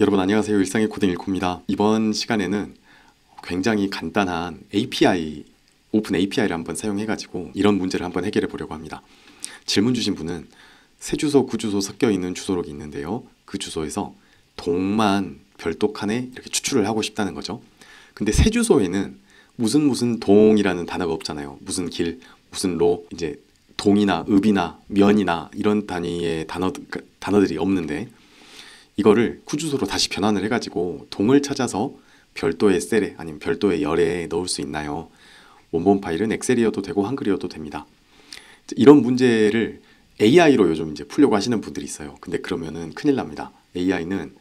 여러분 안녕하세요. 일상의 코딩 일코입니다. 이번 시간에는 굉장히 간단한 API, 오픈 API를 한번 사용해가지고 이런 문제를 한번 해결해 보려고 합니다. 질문 주신 분은 새 주소, 구주소 섞여 있는 주소록이 있는데요. 그 주소에서 동만 별도 칸에 이렇게 추출을 하고 싶다는 거죠. 근데 새 주소에는 무슨 동이라는 단어가 없잖아요. 무슨 길, 무슨 로, 이제 동이나 읍이나 면이나 이런 단위의 단어들이 없는데 이거를 구주소로 다시 변환을 해가지고 동을 찾아서 별도의 셀에 아니면 별도의 열에 넣을 수 있나요? 원본 파일은 엑셀이어도 되고 한글이어도 됩니다. 이런 문제를 AI로 요즘 이제 풀려고 하시는 분들이 있어요. 근데 그러면은 큰일 납니다. AI는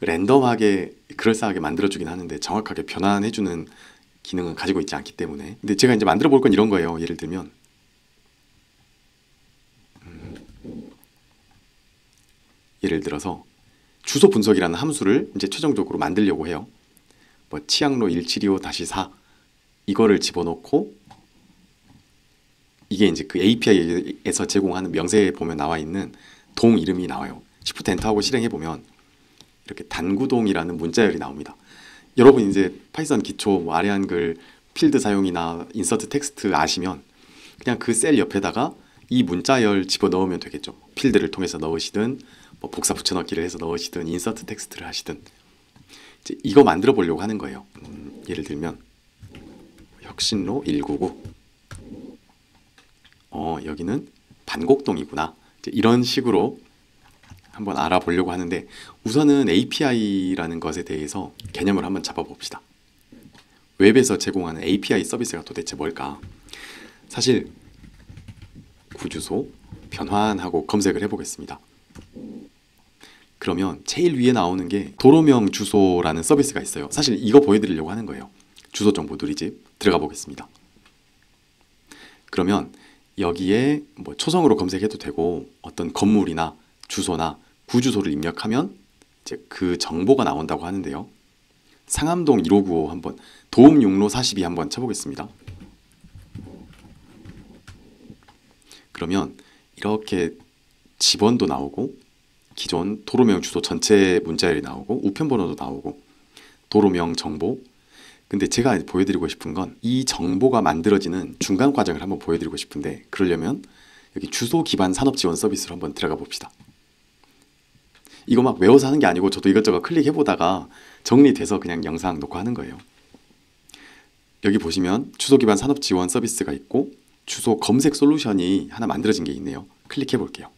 랜덤하게 그럴싸하게 만들어주긴 하는데 정확하게 변환해주는 기능은 가지고 있지 않기 때문에. 근데 제가 이제 만들어 볼 건 이런 거예요. 예를 들면 예를 들어서 주소 분석이라는 함수를 이제 최종적으로 만들려고 해요. 뭐 치악로 1725-4 이거를 집어넣고 이게 이제 그 API에서 제공하는 명세에 보면 나와 있는 동 이름이 나와요. Shift 엔터하고 실행해 보면 이렇게 단구동이라는 문자열이 나옵니다. 여러분 이제 파이썬 기초, 뭐 아래 한글 필드 사용이나 인서트 텍스트 아시면 그냥 그 셀 옆에다가 이 문자열 집어넣으면 되겠죠. 필드를 통해서 넣으시든 뭐 복사 붙여넣기를 해서 넣으시든 인서트 텍스트를 하시든 이제 이거 만들어 보려고 하는 거예요. 예를 들면 혁신로 199 여기는 반곡동이구나. 이제 이런 식으로 한번 알아보려고 하는데 우선은 API라는 것에 대해서 개념을 한번 잡아봅시다. 웹에서 제공하는 API 서비스가 도대체 뭘까? 사실 구주소 변환하고 검색을 해보겠습니다. 그러면 제일 위에 나오는 게 도로명 주소라는 서비스가 있어요. 사실 이거 보여드리려고 하는 거예요. 주소 정보 누리집 들어가 보겠습니다. 그러면 여기에 뭐 초성으로 검색해도 되고 어떤 건물이나 주소나 구주소를 입력하면 이제 그 정보가 나온다고 하는데요. 상암동 1595 한번 도움 육로 42 한번 쳐보겠습니다. 그러면 이렇게 지번도 나오고 기존 도로명 주소 전체 문자열이 나오고 우편번호도 나오고 도로명 정보. 근데 제가 보여드리고 싶은 건 이 정보가 만들어지는 중간 과정을 한번 보여드리고 싶은데 그러려면 여기 주소 기반 산업 지원 서비스로 한번 들어가 봅시다. 이거 막 외워서 하는 게 아니고 저도 이것저것 클릭해 보다가 정리돼서 그냥 영상 녹화하는 거예요. 여기 보시면 주소 기반 산업 지원 서비스가 있고 주소 검색 솔루션이 하나 만들어진 게 있네요. 클릭해 볼게요.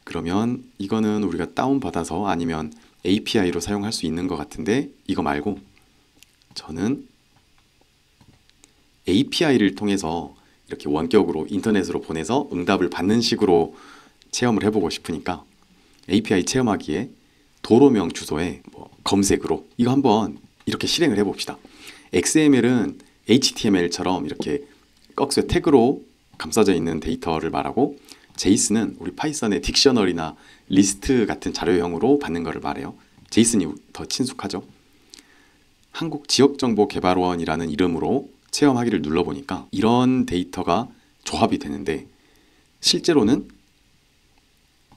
그러면 이거는 우리가 다운받아서 아니면 API로 사용할 수 있는 것 같은데 이거 말고 저는 API를 통해서 이렇게 원격으로 인터넷으로 보내서 응답을 받는 식으로 체험을 해보고 싶으니까 API 체험하기에 도로명 주소에 뭐 검색으로 이거 한번 이렇게 실행을 해봅시다. XML은 HTML처럼 이렇게 꺽쇠 태그로 감싸져 있는 데이터를 말하고 제이슨은 우리 파이썬의 딕셔너리나 리스트 같은 자료형으로 받는 것을 말해요. 제이슨이 더 친숙하죠. 한국지역정보개발원이라는 이름으로 체험하기를 눌러보니까 이런 데이터가 조합이 되는데 실제로는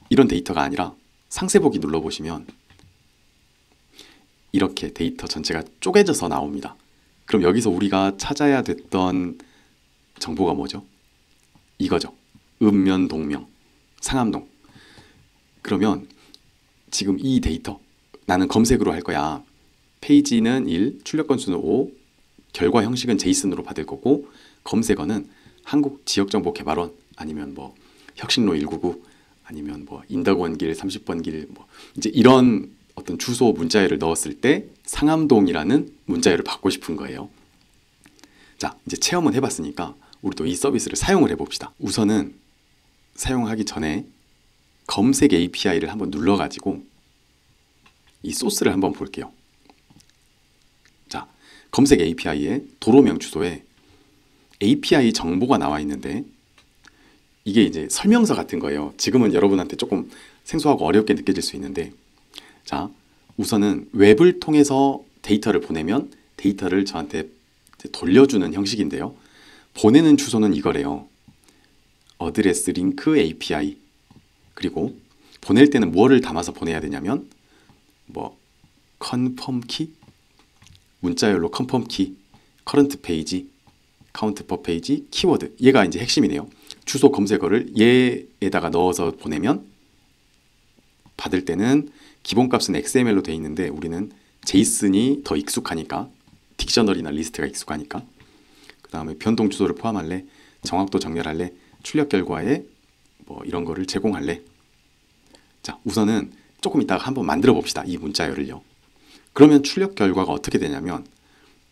이런 데이터가 아니라 상세보기 눌러보시면 이렇게 데이터 전체가 쪼개져서 나옵니다. 그럼 여기서 우리가 찾아야 됐던 정보가 뭐죠? 이거죠. 읍면 동명, 상암동. 그러면 지금 이 데이터 나는 검색으로 할 거야. 페이지는 1, 출력 건수는 5, 결과 형식은 제이슨으로 받을 거고 검색어는 한국지역정보개발원 아니면 뭐 혁신로 199 아니면 뭐 인덕원길 30번 길 뭐 이제 이런 어떤 주소 문자열을 넣었을 때 상암동이라는 문자열을 받고 싶은 거예요. 자, 이제 체험은 해봤으니까 우리도 이 서비스를 사용을 해봅시다. 우선은 사용하기 전에 검색 API를 한번 눌러가지고 이 소스를 한번 볼게요. 자, 검색 API에 도로명 주소에 API 정보가 나와 있는데 이게 이제 설명서 같은 거예요. 지금은 여러분한테 조금 생소하고 어렵게 느껴질 수 있는데 자, 우선은 웹을 통해서 데이터를 보내면 데이터를 저한테 돌려주는 형식인데요. 보내는 주소는 이거래요. 어드레스 링크 API. 그리고 보낼 때는 뭐를 담아서 보내야 되냐면 뭐 컨펌 키, 문자열로 컨펌 키, 커런트 페이지, 카운트 퍼 페이지, 키워드. 얘가 이제 핵심이네요. 주소 검색어를 얘에다가 넣어서 보내면 받을 때는 기본값은 XML로 돼 있는데 우리는 제이슨이 더 익숙하니까, 딕셔너리나 리스트가 익숙하니까, 그 다음에 변동 주소를 포함할래, 정확도 정렬할래, 출력 결과에 뭐 이런 거를 제공할래. 자, 우선은 조금 이따가 한번 만들어 봅시다. 이 문자열을요. 그러면 출력 결과가 어떻게 되냐면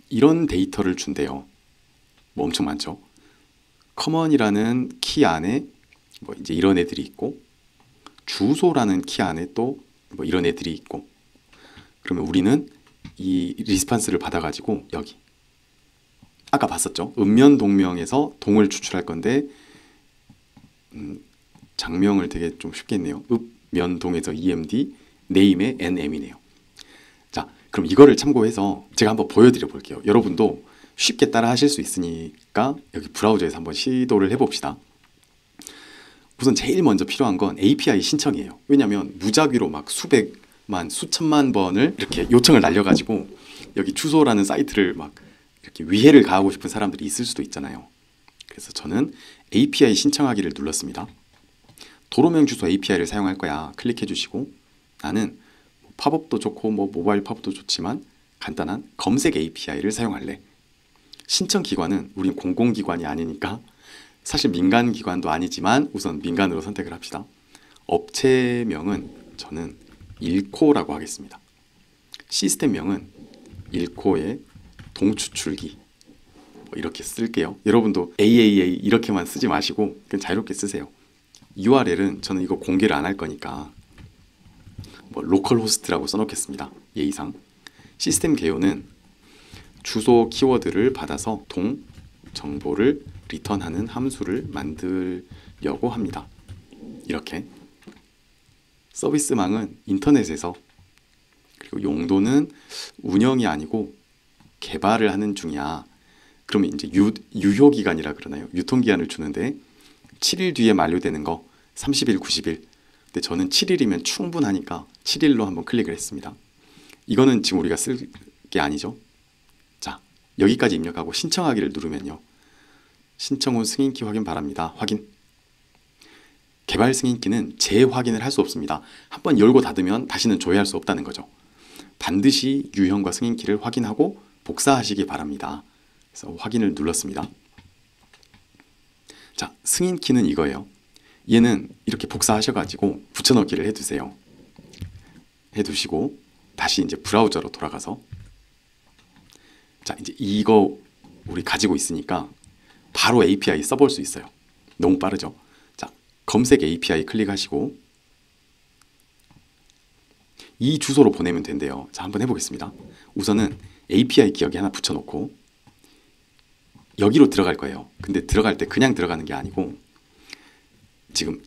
이런 데이터를 준대요. 뭐 엄청 많죠. 커먼이라는 키 안에 뭐 이제 이런 애들이 있고, 주소라는 키 안에 또 뭐 이런 애들이 있고, 그러면 우리는 이 리스판스를 받아가지고 여기 아까 봤었죠. 읍면 동명에서 동을 추출할 건데 장명을 되게 좀 쉽게 했네요. 읍면동에서 EMD, 네임의 NM이네요. 자, 그럼 이거를 참고해서 제가 한번 보여드려 볼게요. 여러분도 쉽게 따라 하실 수 있으니까 여기 브라우저에서 한번 시도를 해봅시다. 우선 제일 먼저 필요한 건 API 신청이에요. 왜냐하면 무작위로 막 수백만, 수천만 번을 이렇게 요청을 날려가지고 여기 주소라는 사이트를 막 이렇게 위해를 가하고 싶은 사람들이 있을 수도 있잖아요. 그래서 저는 API 신청하기를 눌렀습니다. 도로명 주소 API를 사용할 거야. 클릭해 주시고, 나는 팝업도 좋고 뭐 모바일 팝업도 좋지만 간단한 검색 API를 사용할래. 신청 기관은 우린 공공기관이 아니니까, 사실 민간기관도 아니지만 우선 민간으로 선택을 합시다. 업체명은 저는 일코라고 하겠습니다. 시스템명은 일코의 동추출기 뭐 이렇게 쓸게요. 여러분도 AAA 이렇게만 쓰지 마시고 그냥 자유롭게 쓰세요. URL은 저는 이거 공개를 안 할 거니까 뭐 로컬 호스트라고 써놓겠습니다. 예의상. 시스템 개요는 주소 키워드를 받아서 동 정보를 리턴하는 함수를 만들려고 합니다. 이렇게. 서비스망은 인터넷에서, 그리고 용도는 운영이 아니고 개발을 하는 중이야. 그러면 이제 유효기간이라 그러나요? 유통기한을 주는데 7일 뒤에 만료되는 거 30일, 90일. 근데 저는 7일이면 충분하니까 7일로 한번 클릭을 했습니다. 이거는 지금 우리가 쓸 게 아니죠. 자, 여기까지 입력하고 신청하기를 누르면요. 신청 후 승인키 확인 바랍니다. 확인. 개발 승인키는 재확인을 할 수 없습니다. 한번 열고 닫으면 다시는 조회할 수 없다는 거죠. 반드시 유형과 승인키를 확인하고 복사하시기 바랍니다. 그래서 확인을 눌렀습니다. 자, 승인키는 이거예요. 얘는 이렇게 복사하셔가지고 붙여넣기를 해두세요. 해두시고 다시 이제 브라우저로 돌아가서, 자, 이제 이거 우리 가지고 있으니까 바로 API 써볼 수 있어요. 너무 빠르죠? 자, 검색 API 클릭하시고 이 주소로 보내면 된대요. 자, 한번 해보겠습니다. 우선은 API 키 여기 하나 붙여놓고 여기로 들어갈 거예요. 근데 들어갈 때 그냥 들어가는 게 아니고 지금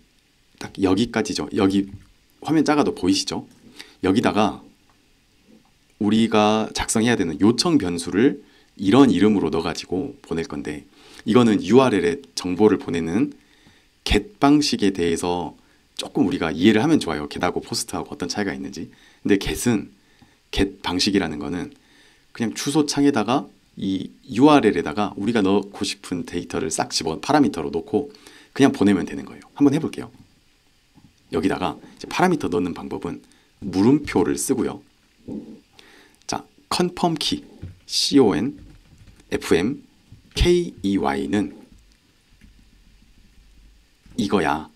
딱 여기까지죠. 여기 화면 작아도 보이시죠? 여기다가 우리가 작성해야 되는 요청 변수를 이런 이름으로 넣어가지고 보낼 건데, 이거는 URL에 정보를 보내는 get 방식에 대해서 조금 우리가 이해를 하면 좋아요. get하고 post하고 어떤 차이가 있는지. 근데 get은 get 방식이라는 거는 그냥 주소 창에다가 이 URL에다가 우리가 넣고 싶은 데이터를 싹 집어 파라미터로 놓고 그냥 보내면 되는 거예요. 한번 해볼게요. 여기다가 이제 파라미터 넣는 방법은 물음표를 쓰고요. 자, confirm key CONFM KEY는 이거야.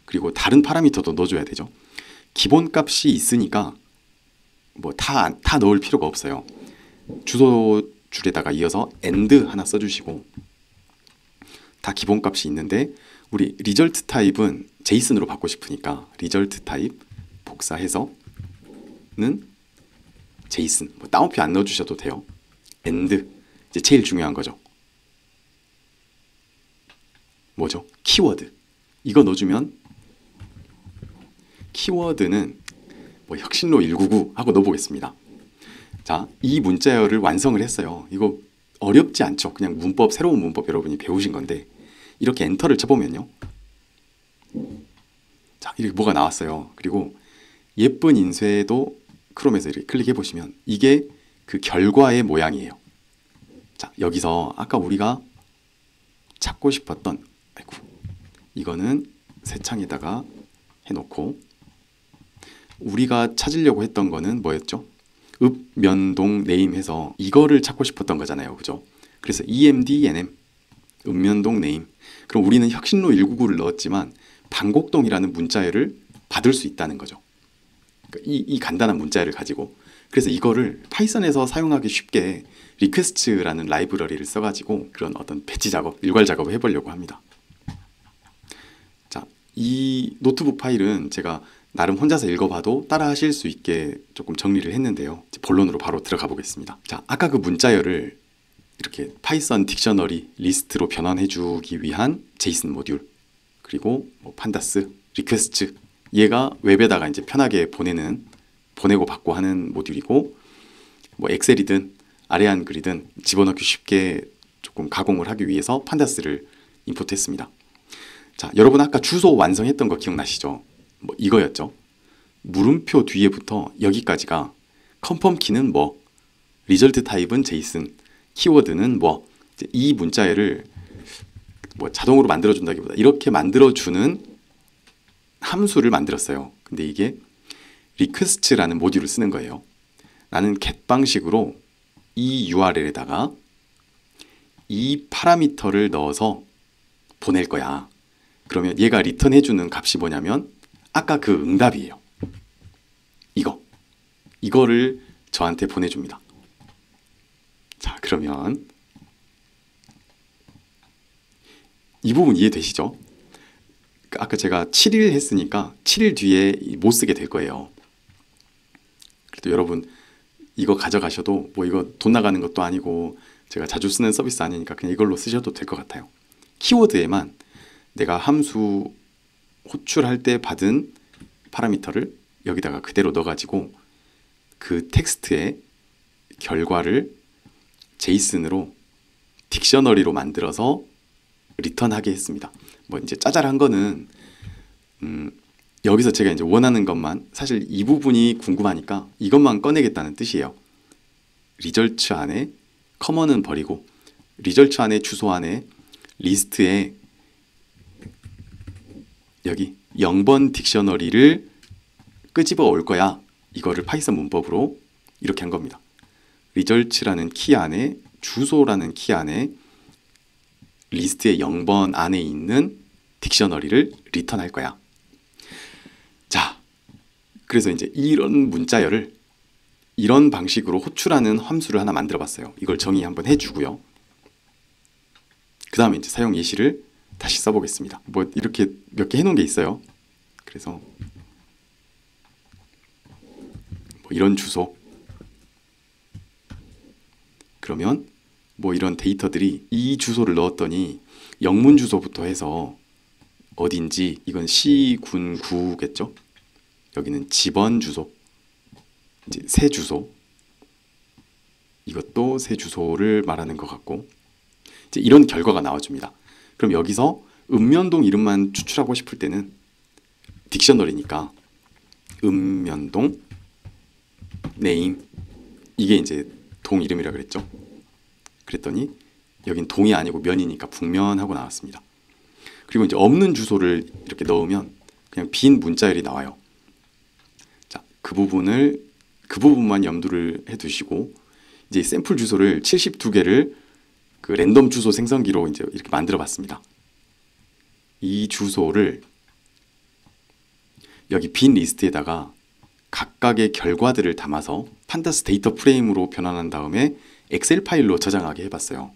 그리고 다른 파라미터도 넣어줘야 되죠. 기본값이 있으니까 뭐 다 넣을 필요가 없어요. 주소 줄에다가 이어서 and 하나 써주시고, 다 기본값이 있는데 우리 result 타입은 제이슨으로 받고 싶으니까 result 타입 복사해서는 제이슨, 뭐 따옴표 안 넣어주셔도 돼요. and 이제 제일 중요한 거죠. 뭐죠? 키워드. 이거 넣어주면 키워드는 뭐 혁신로 199 하고 넣어보겠습니다. 자, 이 문자열을 완성을 했어요. 이거 어렵지 않죠? 그냥 문법, 새로운 문법 여러분이 배우신 건데 이렇게 엔터를 쳐보면요. 자, 이렇게 뭐가 나왔어요. 그리고 예쁜 인쇄도 크롬에서 이렇게 클릭해 보시면 이게 그 결과의 모양이에요. 자, 여기서 아까 우리가 찾고 싶었던, 아이고, 이거는 새 창에다가 해놓고, 우리가 찾으려고 했던 거는 뭐였죠? 읍, 면, 동, 네임 해서 이거를 찾고 싶었던 거잖아요. 그죠? 그래서 EMD, 읍면동, 네임. 그럼 우리는 혁신로 199를 넣었지만 방곡동이라는 문자열을 받을 수 있다는 거죠. 그러니까 이 간단한 문자열을 가지고. 그래서 이거를 파이썬에서 사용하기 쉽게 리퀘스트라는 라이브러리를 써가지고 그런 어떤 배치 작업, 일괄 작업을 해보려고 합니다. 자, 이 노트북 파일은 제가 나름 혼자서 읽어봐도 따라 하실 수 있게 조금 정리를 했는데요. 본론으로 바로 들어가 보겠습니다. 자, 아까 그 문자열을 이렇게 파이썬 딕셔너리 리스트로 변환해주기 위한 제이슨 모듈, 그리고 뭐 판다스, 리퀘스트, 얘가 웹에다가 이제 편하게 보내고 받고 하는 모듈이고, 뭐 엑셀이든 아레안 글이든 집어넣기 쉽게 조금 가공을 하기 위해서 판다스를 임포트했습니다. 자, 여러분 아까 주소 완성했던 거 기억나시죠? 뭐 이거였죠. 물음표 뒤에부터 여기까지가 컨펌 키는 뭐, 리절트 타입은 제이슨, 키워드는 뭐, 이 문자열을 뭐 자동으로 만들어준다기보다 이렇게 만들어주는 함수를 만들었어요. 근데 이게 request라는 모듈을 쓰는 거예요. 나는 get 방식으로 이 URL에다가 이 파라미터를 넣어서 보낼 거야. 그러면 얘가 리턴 해주는 값이 뭐냐면 아까 그 응답이에요. 이거를 저한테 보내줍니다. 자, 그러면 이 부분 이해되시죠? 아까 제가 7일 했으니까 7일 뒤에 못 쓰게 될 거예요. 그래도 여러분 이거 가져가셔도 뭐 이거 돈 나가는 것도 아니고 제가 자주 쓰는 서비스 아니니까 그냥 이걸로 쓰셔도 될 것 같아요. 키워드에만 내가 함수 호출할 때 받은 파라미터를 여기다가 그대로 넣어가지고 그 텍스트의 결과를 제이슨으로 딕셔너리로 만들어서 리턴하게 했습니다. 뭐 이제 짜잘한 거는 여기서 제가 이제 원하는 것만, 사실 이 부분이 궁금하니까 이것만 꺼내겠다는 뜻이에요. 리절트 안에 커먼은 버리고 리절트 안에 주소 안에 리스트에 여기 0번 딕셔너리를 끄집어 올 거야. 이거를 파이썬 문법으로 이렇게 한 겁니다. 리절트라는 키 안에 주소라는 키 안에 리스트의 0번 안에 있는 딕셔너리를 리턴할 거야. 자, 그래서 이제 이런 문자열을 이런 방식으로 호출하는 함수를 하나 만들어 봤어요. 이걸 정의 한번 해주고요. 그 다음에 이제 사용 예시를 다시 써보겠습니다. 뭐 이렇게 몇 개 해놓은 게 있어요. 그래서 뭐 이런 주소, 그러면 뭐 이런 데이터들이 이 주소를 넣었더니 영문 주소부터 해서 어딘지, 이건 시군구겠죠. 여기는 집원 주소, 이제 새 주소, 이것도 새 주소를 말하는 것 같고, 이제 이런 결과가 나와줍니다. 그럼 여기서 읍면동 이름만 추출하고 싶을 때는 딕셔너리니까 읍면동 네임, 이게 이제 동 이름이라 그랬죠. 그랬더니 여긴 동이 아니고 면이니까 북면하고 나왔습니다. 그리고 이제 없는 주소를 이렇게 넣으면 그냥 빈 문자열이 나와요. 자, 그 부분만 염두를 해두시고, 이제 샘플 주소를 72개를 그 랜덤 주소 생성기로 이제 이렇게 만들어 봤습니다. 이 주소를 여기 빈 리스트에다가 각각의 결과들을 담아서 판다스 데이터 프레임으로 변환한 다음에 엑셀 파일로 저장하게 해봤어요.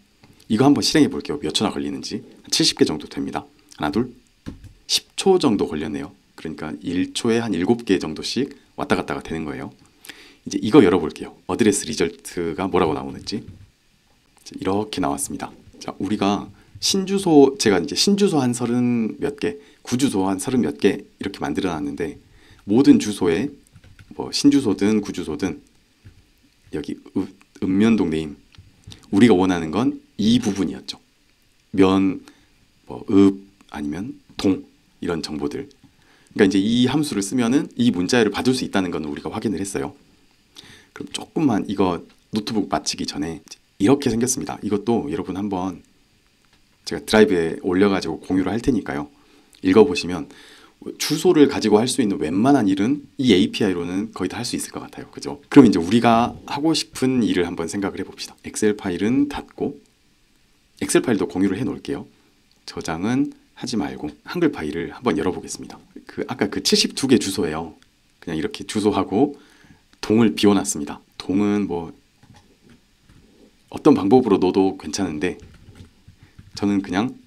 이거 한번 실행해 볼게요. 몇 초나 걸리는지. 70개 정도 됩니다. 하나, 둘, 10초 정도 걸렸네요. 그러니까 1초에 한 7개 정도씩 왔다 갔다가 되는 거예요. 이제 이거 열어볼게요. 어드레스 리절트가 뭐라고 나오는지. 이렇게 나왔습니다. 자, 우리가 신주소, 제가 이제 신주소 한 30몇 개, 구주소 한 30몇 개 이렇게 만들어 놨는데, 모든 주소에 뭐 신주소든 구주소든 여기 읍면동 네임, 우리가 원하는 건 이 부분이었죠. 면, 뭐 읍, 아니면 동, 이런 정보들. 그러니까 이제 이 함수를 쓰면은 이 문자열을 받을 수 있다는 건 우리가 확인을 했어요. 그럼 조금만 이거 노트북 마치기 전에 이렇게 생겼습니다. 이것도 여러분 한번 제가 드라이브에 올려가지고 공유를 할 테니까요. 읽어보시면 주소를 가지고 할 수 있는 웬만한 일은 이 API로는 거의 다 할 수 있을 것 같아요. 그죠? 그럼 이제 우리가 하고 싶은 일을 한번 생각을 해봅시다. 엑셀 파일은 닫고, 엑셀 파일도 공유를 해 놓을게요. 저장은 하지 말고 한글 파일을 한번 열어보겠습니다. 아까 그 72개 주소예요. 그냥 이렇게 주소하고 동을 비워놨습니다. 동은 뭐 어떤 방법으로 넣어도 괜찮은데 저는 그냥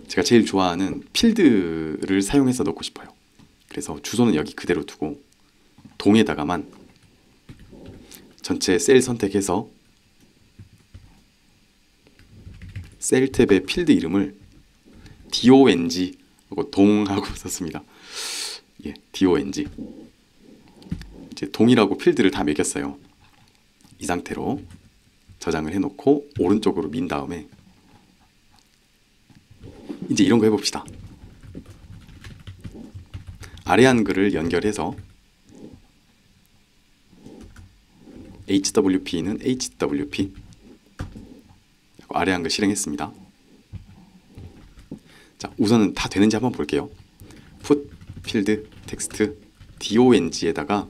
제가 제일 좋아하는 필드를 사용해서 넣고 싶어요. 그래서 주소는 여기 그대로 두고 동에다가만 전체 셀 선택해서 셀 탭의 필드 이름을 DONG 하고 동하고 썼습니다. 예, DONG. 이제 동이라고 필드를 다 매겼어요. 이 상태로 저장을 해놓고 오른쪽으로 민 다음에 이제 이런 거 해봅시다. 아래 한글을 연결해서 HWP는 HWP 아래 한글 실행했습니다. 자, 우선은 다 되는지 한번 볼게요. put 필드 텍스트 DONG에다가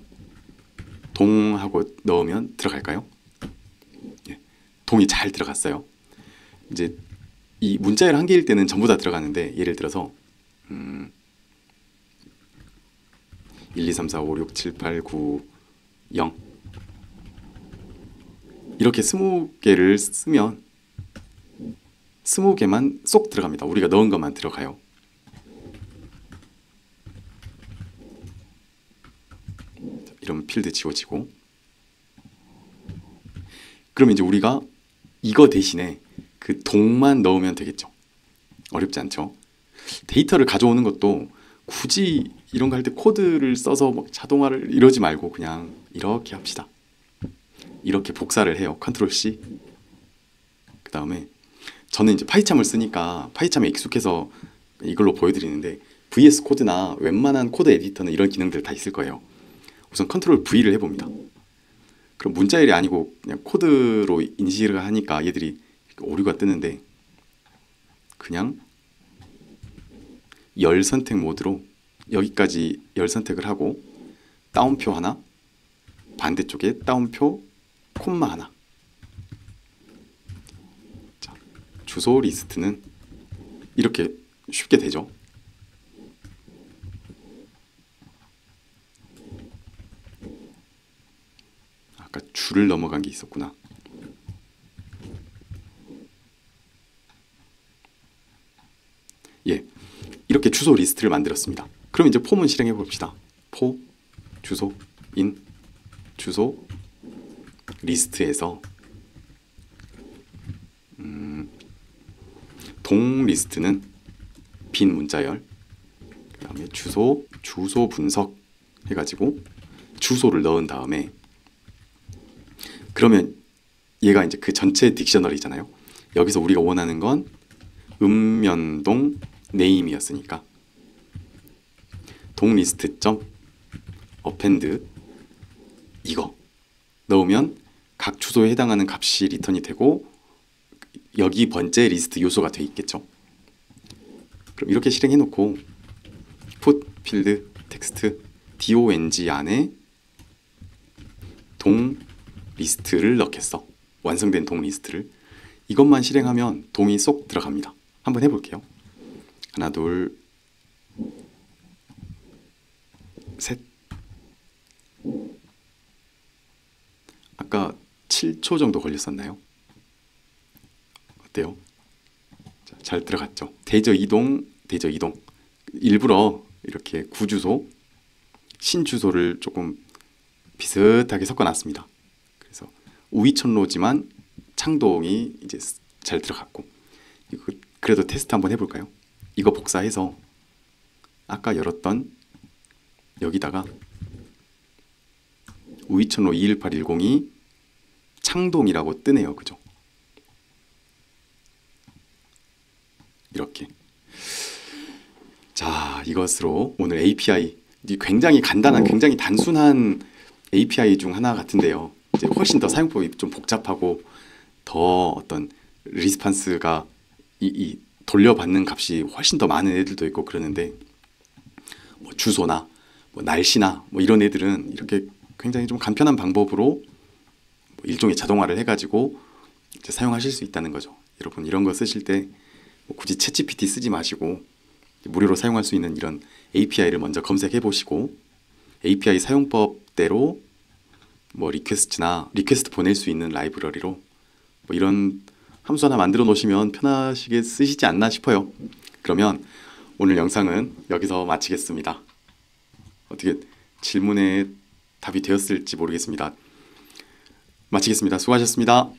동하고 넣으면 들어갈까요? 예, 동이 잘 들어갔어요. 이제 이 문자열 한 개일 때는 전부 다 들어가는데 예를 들어서 1, 2, 3, 4, 5, 6, 7, 8, 9, 0 이렇게 20개를 쓰면 20개만 쏙 들어갑니다. 우리가 넣은 것만 들어가요. 이런 필드 지워지고 그럼 이제 우리가 이거 대신에 그 동만 넣으면 되겠죠. 어렵지 않죠. 데이터를 가져오는 것도 굳이 이런 거 할 때 코드를 써서 막 자동화를 이러지 말고 그냥 이렇게 합시다. 이렇게 복사를 해요. 컨트롤 C. 그 다음에 저는 이제 파이참을 쓰니까 파이참에 익숙해서 이걸로 보여드리는데 VS 코드나 웬만한 코드 에디터는 이런 기능들 다 있을 거예요. 우선 컨트롤 V를 해봅니다. 그럼 문자열이 아니고 그냥 코드로 인식을 하니까 얘들이 오류가 뜨는데 그냥 열 선택 모드로 여기까지 열 선택을 하고 따옴표 하나, 반대쪽에 따옴표 콤마 하나. 자, 주소 리스트는 이렇게 쉽게 되죠. 아까 줄을 넘어간 게 있었구나. 예, 이렇게 주소 리스트를 만들었습니다. 그럼 이제 폼은 실행해 봅시다. 포 주소 인 주소 리스트에서 동 리스트는 빈 문자열, 그 다음에 주소 분석 해가지고 주소를 넣은 다음에 그러면 얘가 이제 그 전체 딕셔너리잖아요. 여기서 우리가 원하는 건 읍면동 네임이었으니까 동리스트 점 어펜드 이거 넣으면 각 주소에 해당하는 값이 리턴이 되고 여기 번째 리스트 요소가 돼 있겠죠. 그럼 이렇게 실행해 놓고 put 필드 텍스트 dong 안에 동 리스트를 넣겠어. 완성된 동 리스트를. 이것만 실행하면 동이 쏙 들어갑니다. 한번 해볼게요. 하나 둘 셋. 아까 7초 정도 걸렸었나요? 어때요? 자, 잘 들어갔죠? 대저 이동 일부러 이렇게 구주소 신주소를 조금 비슷하게 섞어놨습니다. 그래서 우이천로지만 창동이 이제 잘 들어갔고 이거 그래도 테스트 한번 해볼까요? 이거 복사해서 아까 열었던 여기다가 우이천로 21810이 창동이라고 뜨네요. 그죠? 이렇게. 자, 이것으로 오늘 API 굉장히 간단한, 굉장히 단순한 API 중 하나 같은데요. 이제 훨씬 더 사용법이 좀 복잡하고 더 어떤 리스판스가 이 돌려받는 값이 훨씬 더 많은 애들도 있고 그러는데 뭐 주소나 뭐 날씨나 뭐 이런 애들은 이렇게 굉장히 좀 간편한 방법으로 뭐 일종의 자동화를 해가지고 이제 사용하실 수 있다는 거죠. 여러분 이런 거 쓰실 때뭐 굳이 챗GPT 쓰지 마시고 무료로 사용할 수 있는 이런 API를 먼저 검색해 보시고 API 사용법대로 뭐 리퀘스트 보낼 수 있는 라이브러리로 뭐 이런 함수 하나 만들어 놓으시면 편하시게 쓰시지 않나 싶어요. 그러면 오늘 영상은 여기서 마치겠습니다. 어떻게 질문에 답이 되었을지 모르겠습니다. 마치겠습니다. 수고하셨습니다.